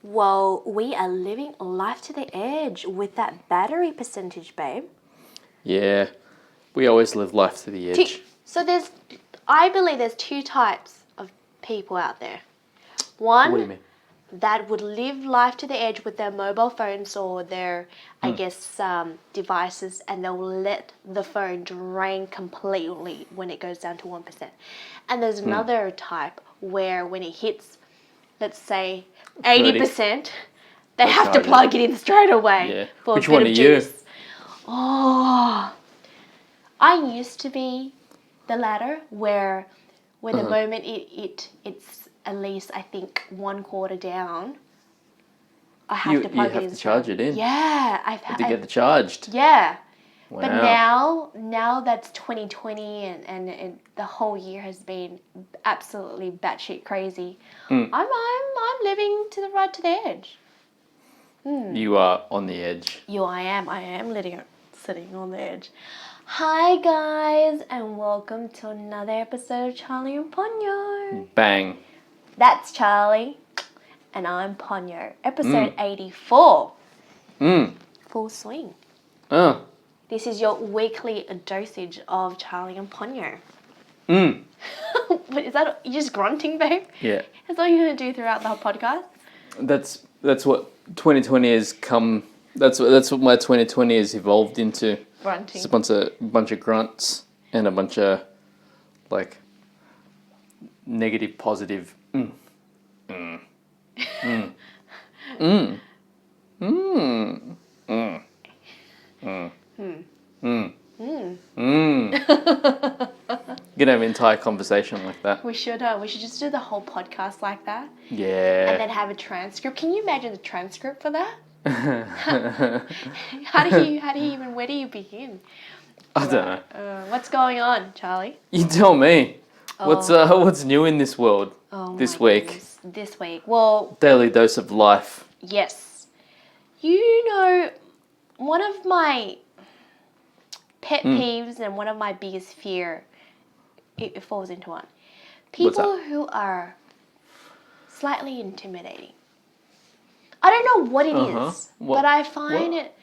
Well, we are living life to the edge with that battery percentage, babe. Yeah, we always live life to the edge. So I believe there's two types of people out there. What do you One mean? that would live life to the edge with their mobile phones or their, devices, and they'll let the phone drain completely when it goes down to 1%. And there's another type where when it hits, let's say, 80%, they have to plug it in straight away. Yeah. For Which a bit one of are juice. you? Oh, I used to be the latter where the moment it's at least, I think, 1/4 down, I have to plug it in. You have to charge it in. Yeah, To get it charged. Yeah. Wow. But now that's 2020 and the whole year has been absolutely batshit crazy. I'm living to the edge. You are on the edge. I am sitting on the edge. Hi guys, and welcome to another episode of Charlie and Ponyo. Bang. That's Charlie, and I'm Ponyo. Episode 84. Full swing. This is your weekly dosage of Charlie and Ponyo. But is that you just grunting, babe? Yeah. That's all you're gonna do throughout the whole podcast? That's what 2020 has come. That's what my 2020 has evolved into. Grunting. It's a bunch of grunts and a bunch of like negative, positive. You can have an entire conversation like that. We should just do the whole podcast like that. Yeah. And then have a transcript. Can you imagine the transcript for that? How do you even, where do you begin? I don't know. What's going on, Charlie? You tell me. What's new in this world this week? Goodness. This week. Well, Daily dose of life. yes. You know, one of my pet peeves and one of my biggest fear, it falls into one. People who are slightly intimidating. I don't know what it is, but I find it...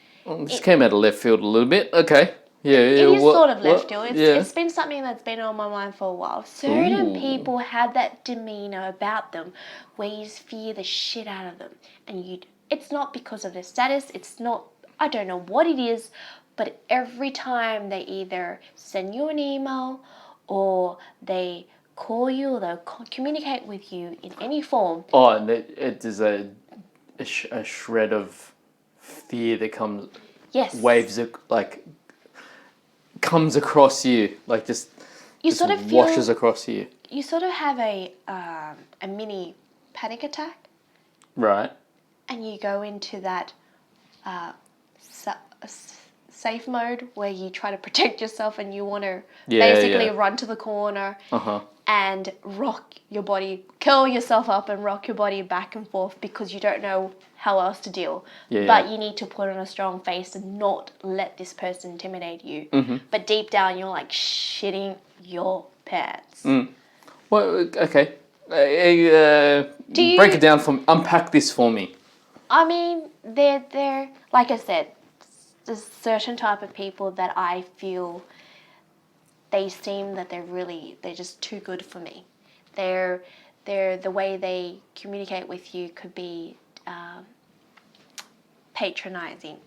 This came out of left field a little bit. Okay. Yeah, It is sort of left field. It's been something that's been on my mind for a while. Certain people have that demeanour about them where you just fear the shit out of them. And it's not because of their status. It's not... I don't know what it is, but every time they either send you an email or they call you or they'll communicate with you in any form... Oh, and it is a shred of fear that comes... Yes. Waves of, like... comes across you, like just sort of washes across you. You sort of have a mini panic attack. Right. And you go into that safe mode where you try to protect yourself and you want to basically run to the corner and rock your body, curl yourself up and rock your body back and forth because you don't know how else to deal. But you need to put on a strong face and not let this person intimidate you. But deep down you're like shitting your pants. Well, okay. Break it down unpack this for me. I mean, they're like I said, there's a certain type of people that I feel they seem that they're just too good for me. They're the way they communicate with you could be patronizing.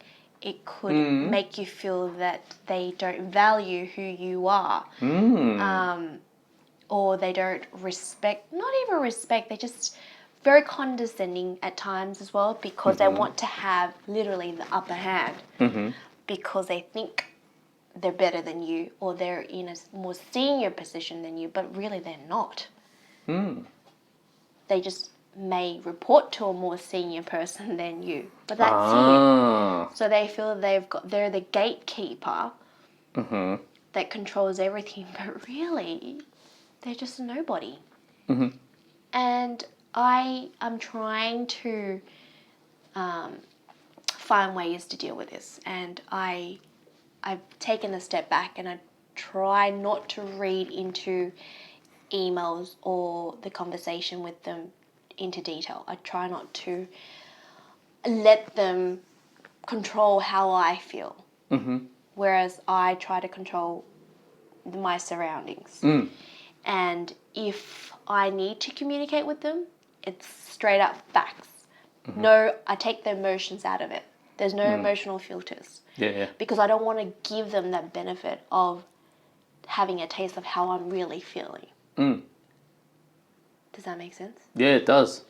It could make you feel that they don't value who you are. Or they don't respect, not even respect, they're just very condescending at times as well because they want to have literally the upper hand because they think they're better than you or they're in a more senior position than you, but really they're not. They just may report to a more senior person than you, but that's it. So they feel they're the gatekeeper that controls everything, but really they're just a nobody. And I'm trying to find ways to deal with this, and I've taken a step back and I try not to read into emails or the conversation with them into detail. I try not to let them control how I feel. Mm-hmm. Whereas I try to control my surroundings. And if I need to communicate with them, it's straight up facts. No, I take the emotions out of it. There's no emotional filters. Yeah. Because I don't want to give them that benefit of having a taste of how I'm really feeling. Does that make sense? Yeah, it does.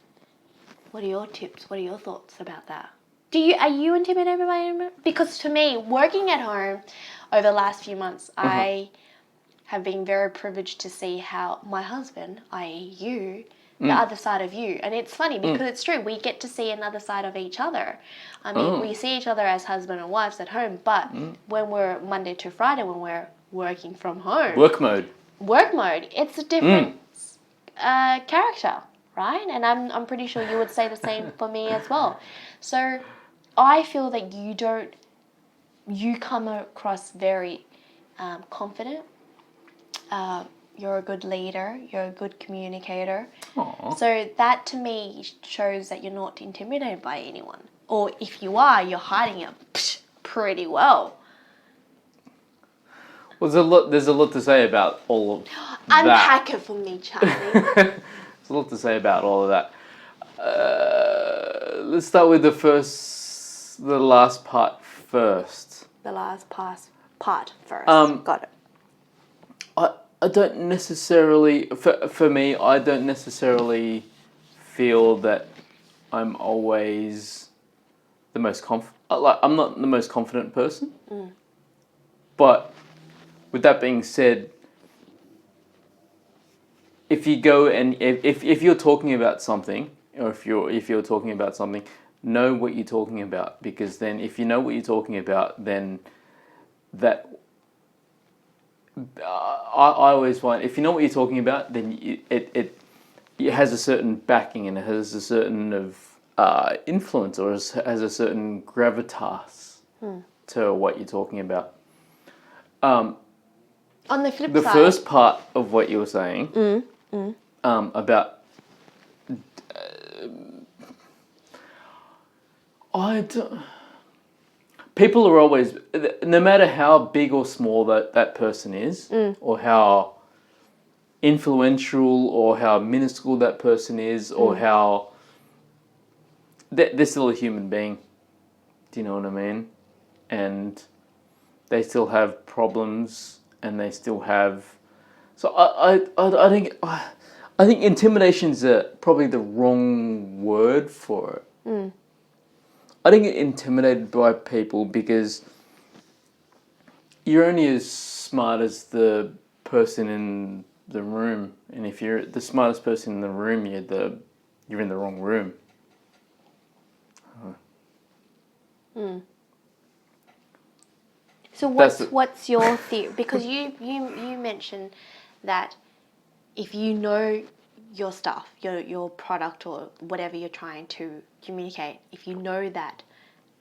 What are your tips? What are your thoughts about that? Are you intimidated by anyone? Because to me, working at home over the last few months, I have been very privileged to see how my husband, i.e. you, the other side of you. And it's funny because it's true. We get to see another side of each other. I mean, we see each other as husband and wives at home, but when we're Monday to Friday, when we're working from home. Work mode, it's a different character, right? And I'm pretty sure you would say the same for me as well. So I feel that you come across very confident. You're a good leader. You're a good communicator. Aww. So that to me shows that you're not intimidated by anyone. Or if you are, you're hiding it pretty well. Well, there's a lot to say about all of that. Unpack it for me, Charlie. There's a lot to say about all of that. Let's start with the last part first. The last part first. Got it. I don't necessarily, for me, I don't necessarily feel that I'm always the most I'm not the most confident person. But with that being said, if you go and if you're talking about something, or if you're talking about something, know what you're talking about, because then if you know what you're talking about, then that I always find if you know what you're talking about, then it has a certain backing and it has a certain influence, or has a certain gravitas to what you're talking about. On the flip the side, first part of what you were saying about people are always, no matter how big or small that person is, or how influential or how minuscule that person is, or how they're still a human being. Do you know what I mean? And they still have problems, and they still have. So I think intimidation's probably the wrong word for it. I don't get intimidated by people because you're only as smart as the person in the room, and if you're the smartest person in the room, you're in the wrong room. So what's your theory? Because you mentioned that if you know your stuff, your product or whatever you're trying to communicate, if you know that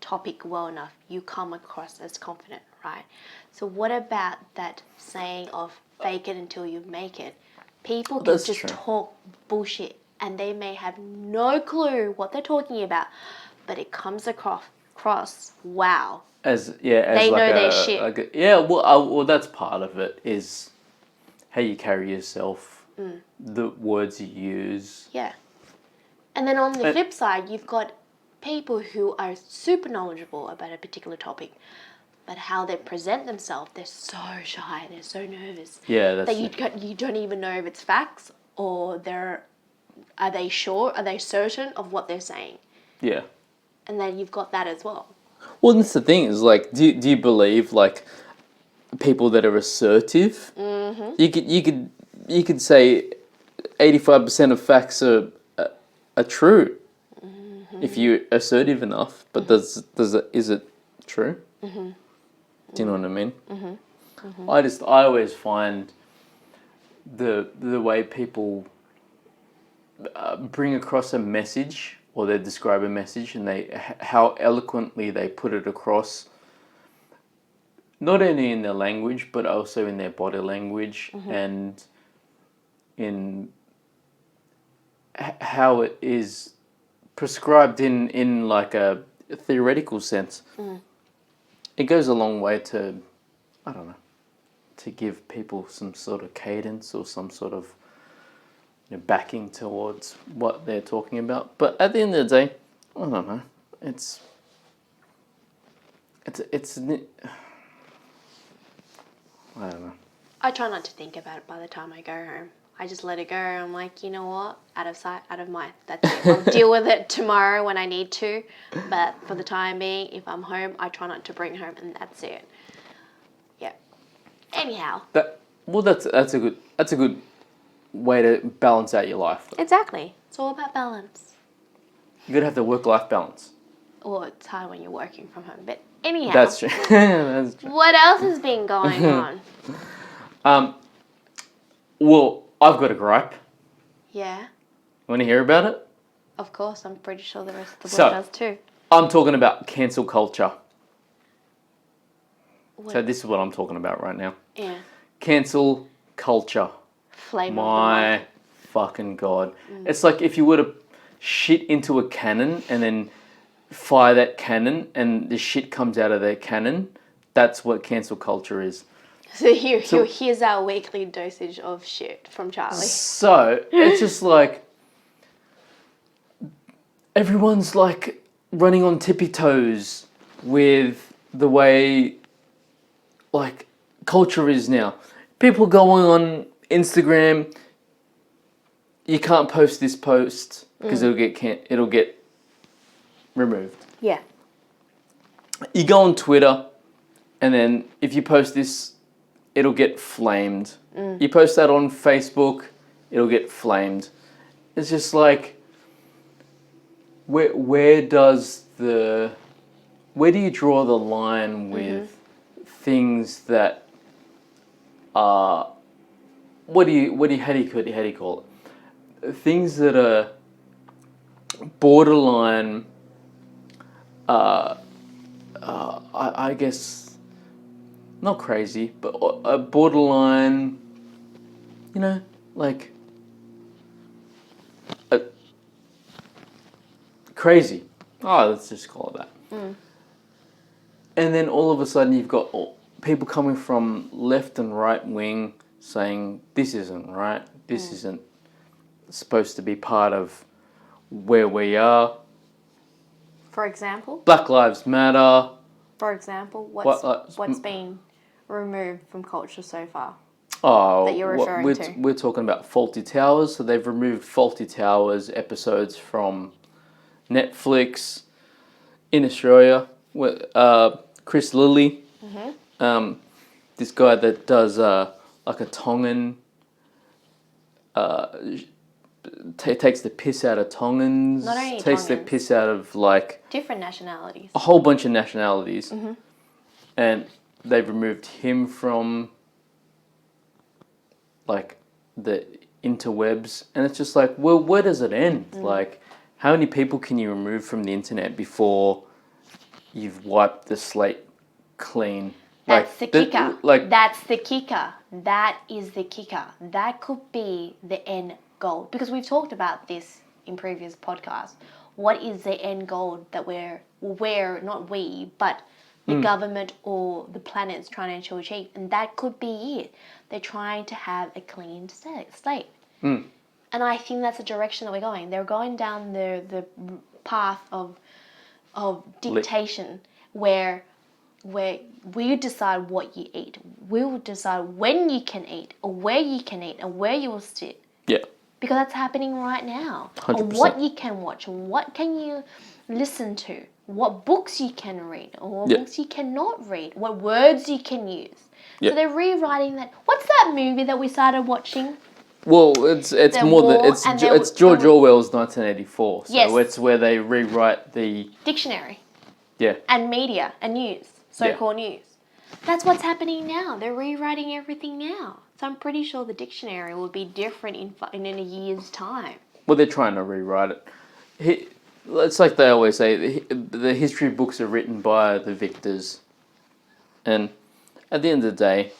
topic well enough, you come across as confident, right? So what about that saying of fake it until you make it? People can just talk bullshit and they may have no clue what they're talking about, but it comes across wow. They know their shit. Well, that's part of it, is how you carry yourself, the words you use. Yeah. And then on the flip side, you've got people who are super knowledgeable about a particular topic, but how they present themselves, they're so shy, they're so nervous. Yeah, that's that you don't even know if it's facts or are they sure, are they certain of what they're saying? Yeah. And then you've got that as well. Well, that's the thing, is like, do you believe like people that are assertive? You could say 85% of facts are true if you're assertive enough, but is it true? Do you know what I mean? I always find the way people bring across a message, or they describe a message, and how eloquently they put it across, not only in their language but also in their body language, and in how it is prescribed in like a theoretical sense, it goes a long way to, I don't know, to give people some sort of cadence or some sort of backing towards what they're talking about. But at the end of the day, I don't know. It's I don't know. I try not to think about it by the time I go home. I just let it go. I'm like, you know what? Out of sight, out of mind. That's it. I'll deal with it tomorrow when I need to. But for the time being, if I'm home, I try not to bring home, and that's it. Yeah. Anyhow. That's a good way to balance out your life. Exactly. It's all about balance. You gotta have the work-life balance. Well, it's hard when you're working from home. But anyhow. That's true. That's true. What else has been going on? Well, I've got a gripe. Yeah. Want to hear about it? Of course, I'm pretty sure the rest of the world does too. I'm talking about cancel culture. What? So this is what I'm talking about right now. Yeah. Cancel culture. Flavor My fucking God. It's like if you were to shit into a cannon and then fire that cannon and the shit comes out of that cannon, that's what cancel culture is. So here's our weekly dosage of shit from Charlie. So it's just like everyone's like running on tippy toes with the way like culture is now. People going on Instagram, you can't post this post because it'll get removed. Yeah. You go on Twitter, and then if you post this, it'll get flamed. You post that on Facebook, it'll get flamed. It's just like, where do you draw the line with things that are how do you call it? Things that are borderline. I guess not crazy, but a borderline. Like crazy. Oh, let's just call it that. And then all of a sudden you've got people coming from left and right wing saying this isn't right, this isn't supposed to be part of where we are. For example? Black Lives Matter. For example, what's been removed from culture so far? Oh, that you're referring to? We're talking about Faulty Towers. So they've removed Faulty Towers episodes from Netflix in Australia. Chris Lilly, this guy that does like a Tongan, takes the piss out of Tongans. Not only takes Tongans. the piss out of like Different nationalities. a whole bunch of nationalities, and they've removed him from like the interwebs, and it's just like, well, where does it end? Like, how many people can you remove from the internet before you've wiped the slate clean? That's the kicker. Like, that's the kicker. That is the kicker. That could be the end goal. Because we've talked about this in previous podcasts. What is the end goal that not we, but the government or the planet's trying to achieve? And that could be it. They're trying to have a clean slate. And I think that's the direction that we're going. They're going down the path of dictation where we decide what you eat. We will decide when you can eat, or where you can eat, and where you will sit. Yeah. Because that's happening right now. 100%. Or what you can watch, what can you listen to, what books you can read, or what books you cannot read, what words you can use. Yeah. So they're rewriting that. What's that movie that we started watching? Well, it's George Orwell's 1984. So Yes. it's where they rewrite the Dictionary. Yeah. And media and news, so-called news. That's what's happening now. They're rewriting everything now. So I'm pretty sure the dictionary will be different in a year's time. Well, they're trying to rewrite it. It's like they always say, the history books are written by the victors. And at the end of the day,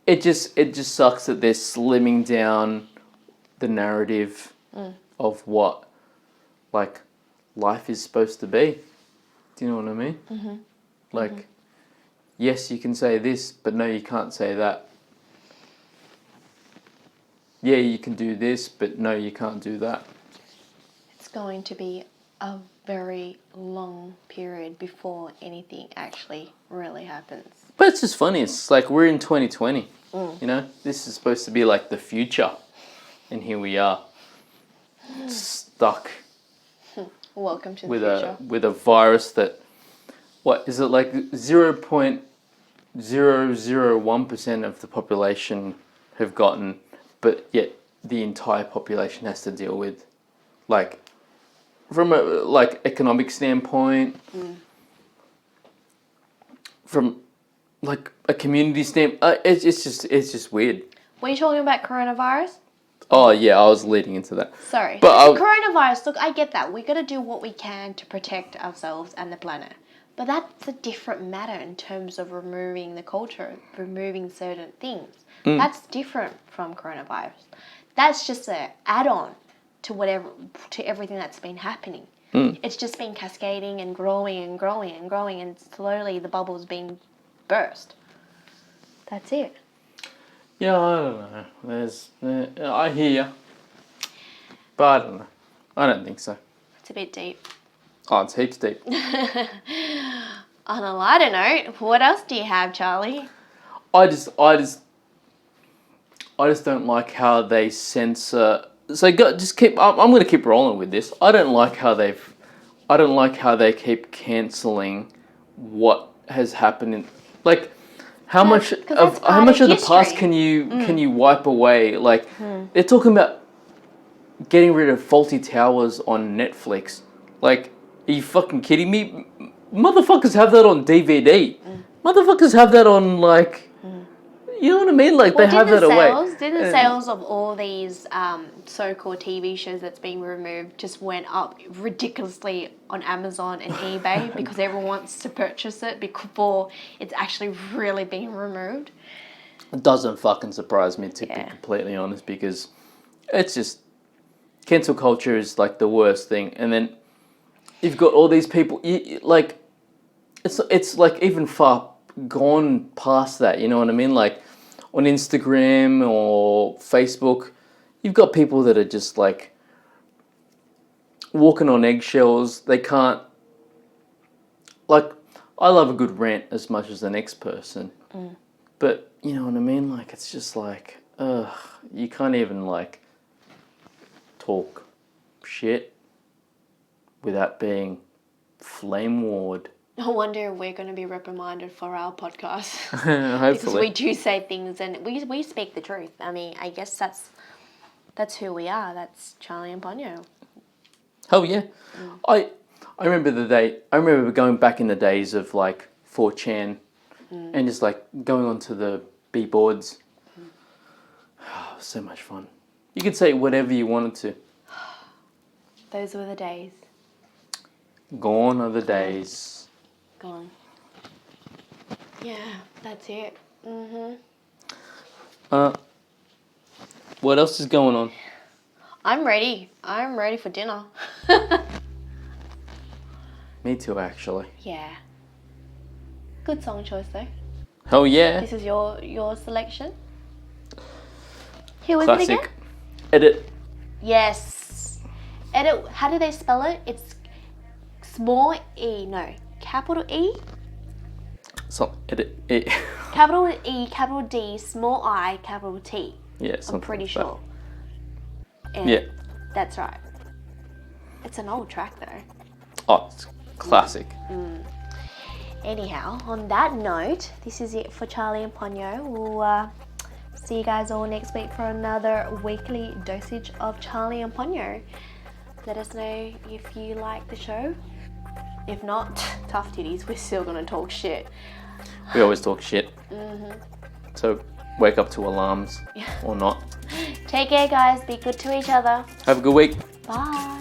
it just sucks that they're slimming down the narrative of what like life is supposed to be. Do you know what I mean? Mm-hmm. Like, yes, you can say this, but no, you can't say that. Yeah, you can do this, but no, you can't do that. It's going to be a very long period before anything actually really happens. But it's just funny. It's like we're in 2020. You know, this is supposed to be like the future, and here we are, stuck. Welcome to the future. With a virus that, what is it, like 0.001% of the population have gotten, but yet the entire population has to deal with, like, from a like economic standpoint, from like a community standpoint. It's just weird. Were you talking about coronavirus? Oh yeah, I was leading into that. Sorry. But coronavirus, look, I get that. We got to do what we can to protect ourselves and the planet. But that's a different matter in terms of removing the culture, removing certain things. That's different from coronavirus. That's just an add-on to everything that's been happening. It's just been cascading and growing and growing and growing, and slowly the bubble's being burst. That's it. Yeah, I don't know. I hear you, but I don't know. I don't think so. It's a bit deep. Oh, it's heaps deep. On a lighter note, what else do you have, Charlie? I just don't like how they censor. So just keep. I'm going to keep rolling with this. I don't like how they keep cancelling what has happened in, like, how much of the past can you wipe away? Like, they're talking about getting rid of Faulty Towers on Netflix. Like, are you fucking kidding me? Motherfuckers have that on DVD. Motherfuckers have that on, like, you know what I mean? Like, they have that away. Did the sales of all these so-called TV shows that's being removed just went up ridiculously on Amazon and eBay because everyone wants to purchase it before it's actually really being removed? It doesn't fucking surprise me, to be completely honest, because it's just, cancel culture is like the worst thing. And then you've got all these people, like, it's like even far gone past that, you know what I mean? Like, on Instagram or Facebook, you've got people that are just like walking on eggshells. They can't, like, I love a good rant as much as the next person, but you know what I mean? Like, it's just like, you can't even like talk shit without being flame warred. No wonder we're going to be reprimanded for our podcast. Hopefully. Because we do say things and we speak the truth. I mean, I guess that's who we are. That's Charlie and Ponyo. Oh yeah. I remember going back in the days of like 4chan and just like going onto the B boards. So much fun. You could say whatever you wanted to. Those were the days. Gone are the days. Gone. Yeah, that's it. What else is going on? I'm ready. I'm ready for dinner. Me too, actually. Yeah. Good song choice though. Oh yeah. This is your selection. Who is Classic. it again? Edit. Yes. Edit. How do they spell it? It's small E. No. Capital E? So, edit. E. Capital E, capital D, small I, capital T. Yeah, I'm pretty sure. Yeah. That's right. It's an old track though. Oh, it's classic. Anyhow, on that note, this is it for Charlie and Ponyo. We'll see you guys all next week for another weekly dosage of Charlie and Ponyo. Let us know if you like the show. If not, tough titties, we're still gonna talk shit. We always talk shit. So wake up to alarms or not. Take care, guys. Be good to each other. Have a good week. Bye.